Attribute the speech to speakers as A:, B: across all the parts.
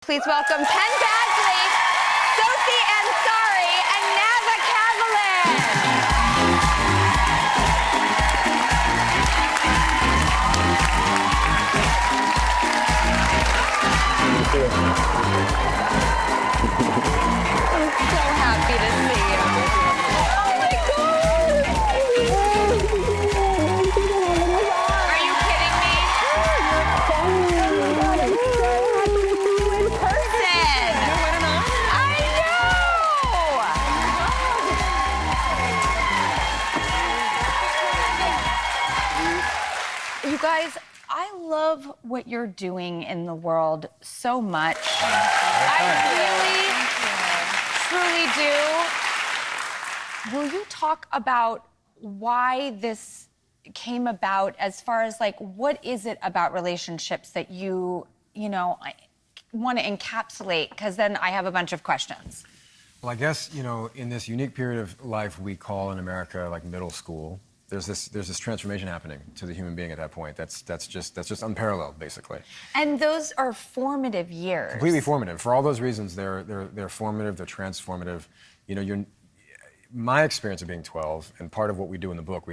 A: Please welcome Penn Badgley, Sophie Ansari, and Nava Kavelin. I'm so happy to see you. Oh my God! Are you kidding me? In person. I know. You guys, I love what you're doing in the world so much. I really, truly do. Will you talk about why this came about, as far as like, what is it about relationships that you want to encapsulate? Because then I have a bunch of questions.
B: Well, I guess, in this unique period of life we call in America like middle school, there's this transformation happening to the human being at that point. That's just unparalleled, basically.
A: And those are formative years. Completely
B: formative. For all those reasons, they're formative, they're transformative. My experience of being 12, and part of what we do in the book,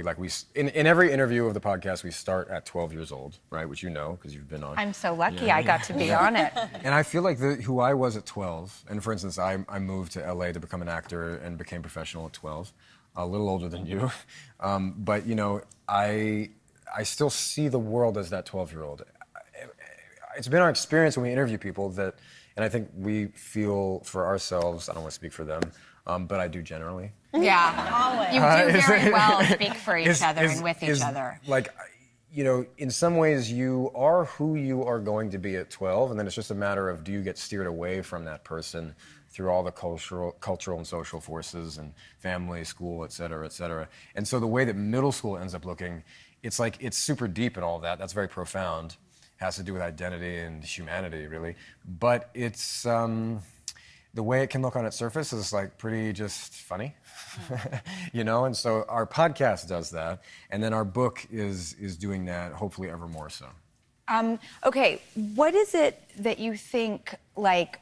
B: in every interview of the podcast, we start at 12 years old, right? Which because you've been on.
A: I'm so lucky I got to be on it.
B: And I feel like who I was at 12, and for instance, I moved to LA to become an actor and became professional at 12, a little older than you. But I still see the world as that 12-year-old. It's been our experience when we interview people and I think we feel for ourselves, I don't want to speak for them, but I do generally.
A: Yeah, always. You do very well speak for each other and with each other.
B: Like, in some ways you are who you are going to be at 12, and then it's just a matter of, do you get steered away from that person through all the cultural and social forces and family, school, et cetera, et cetera. And so the way that middle school ends up looking, it's like, it's super deep and all that. That's very profound. It has to do with identity and humanity, really. But it's, the way it can look on its surface is like pretty just funny, and so our podcast does that, and then our book is doing that, hopefully ever more so.
A: Okay, what is it that you think, like,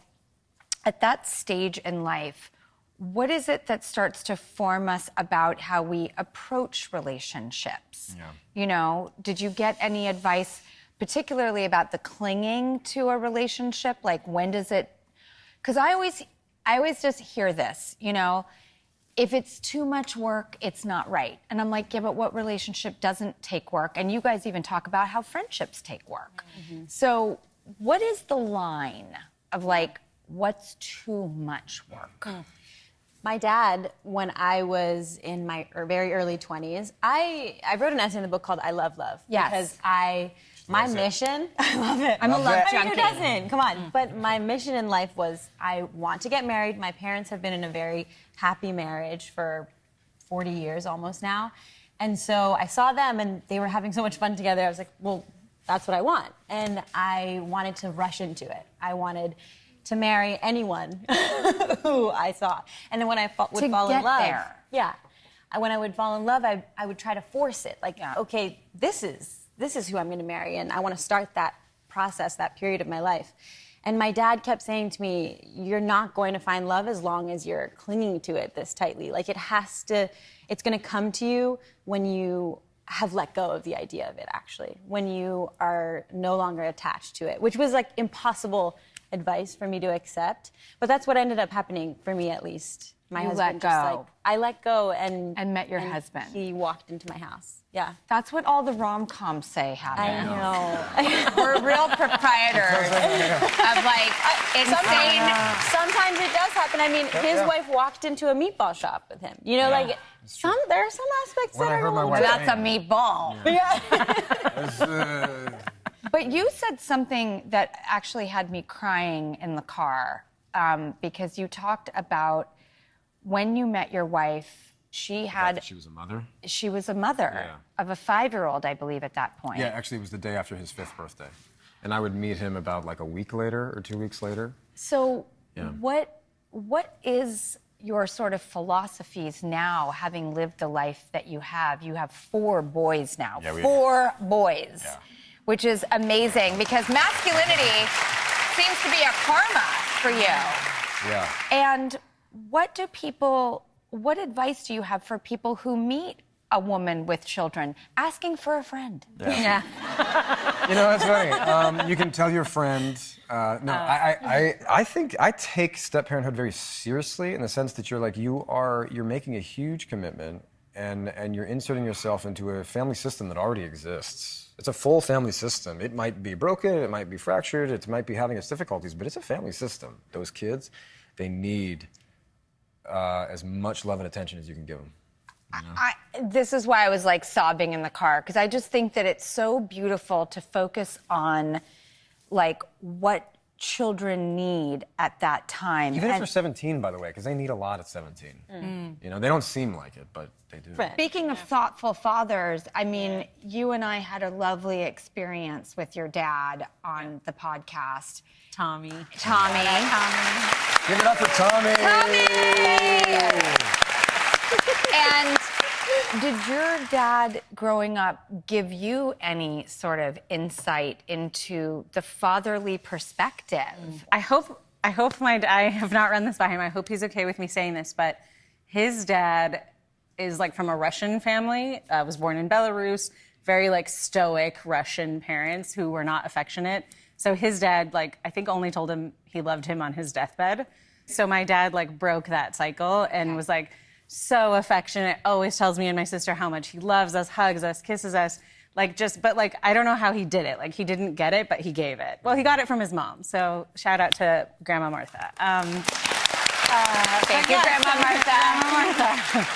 A: at that stage in life, what is it that starts to form us about how we approach relationships?
B: Yeah.
A: Did you get any advice, particularly about the clinging to a relationship? Like, when does it? Because I always just hear this, if it's too much work, it's not right. And I'm like, yeah, but what relationship doesn't take work? And you guys even talk about how friendships take work. Mm-hmm. So what is the line of like, what's too much work?
C: My dad, when I was in my very early 20s, I wrote an essay in the book called I Love Love.
A: Yes.
C: Because my mission, I love it.
A: I'm a love junkie.
C: Who doesn't? Come on. But my mission in life was, I want to get married. My parents have been in a very happy marriage for 40 years almost now. And so I saw them and they were having so much fun together. I was like, well, that's what I want. And I wanted to rush into it. I wanted to marry anyone who I saw. And then when I would fall in love. When I would fall in love, I would try to force it. Like, okay, this is who I'm going to marry, and I want to start that process, that period of my life. And my dad kept saying to me, you're not going to find love as long as you're clinging to it this tightly. Like, it's going to come to you when you have let go of the idea of it, actually, when you are no longer attached to it, which was like impossible advice for me to accept. But that's what ended up happening for me, at least. My husband I let go and
A: met your husband.
C: He walked into my house. Yeah.
A: That's what all the rom-coms say happened.
C: I know.
A: We're real proprietors of like insane.
C: Sometimes it does happen. I mean, his wife walked into a meatball shop with him. There are some aspects that are a little.
A: That's a meatball.
C: Yeah.
A: But you said something that actually had me crying in the car, because you talked about when you met your wife, she was a mother? She was a mother of a 5-year-old, I believe, at that point.
B: Yeah, actually, it was the day after his 5th birthday. And I would meet him about like a week later or 2 weeks later.
A: So what is your sort of philosophies now, having lived the life that you have? You have 4 boys now. Yeah, 4 boys. Yeah. Which is amazing, because masculinity seems to be a karma for you.
B: Yeah.
A: And what advice do you have for people who meet a woman with children asking for a friend?
C: Yeah.
B: You know, that's funny. You can tell your friend. I think I take step-parenthood very seriously in the sense that you're making a huge commitment and you're inserting yourself into a family system that already exists. It's a full family system. It might be broken, it might be fractured, it might be having its difficulties, but it's a family system. Those kids, they need as much love and attention as you can give them.
A: This is why I was like sobbing in the car, because I just think that it's so beautiful to focus on like what children need at that time.
B: Even if they're 17, by the way, because they need a lot at 17. You know, they don't seem like it, but they do.
A: Speaking of thoughtful fathers, I mean, you and I had a lovely experience with your dad on the podcast.
C: Tommy.
B: Give it up for Tommy! And did your dad, growing up, give you any sort of insight into the fatherly perspective?
C: I hope I have not run this by him. I hope he's okay with me saying this, but his dad is like from a Russian family, was born in Belarus, very like stoic Russian parents who were not affectionate. So his dad, like, I think only told him he loved him on his deathbed. So my dad like broke that cycle and was like, so affectionate, always tells me and my sister how much he loves us, hugs us, kisses us. But I don't know how he did it. Like, he didn't get it, but he gave it. Well, he got it from his mom. So shout out to Grandma Martha.
A: Thank you, Grandma Martha.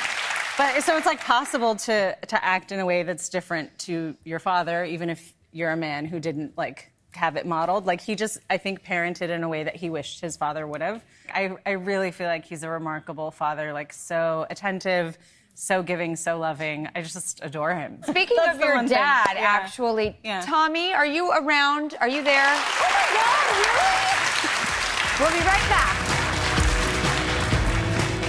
C: But so it's like possible to act in a way that's different to your father, even if you're a man who didn't like have it modeled. Like, he just, I think, parented in a way that he wished his father would have. I really feel like he's a remarkable father, like so attentive, so giving, so loving. I just adore him.
A: Speaking of your dad, actually, Tommy, are you around? Are you there?
C: Oh my God, really?
A: We'll be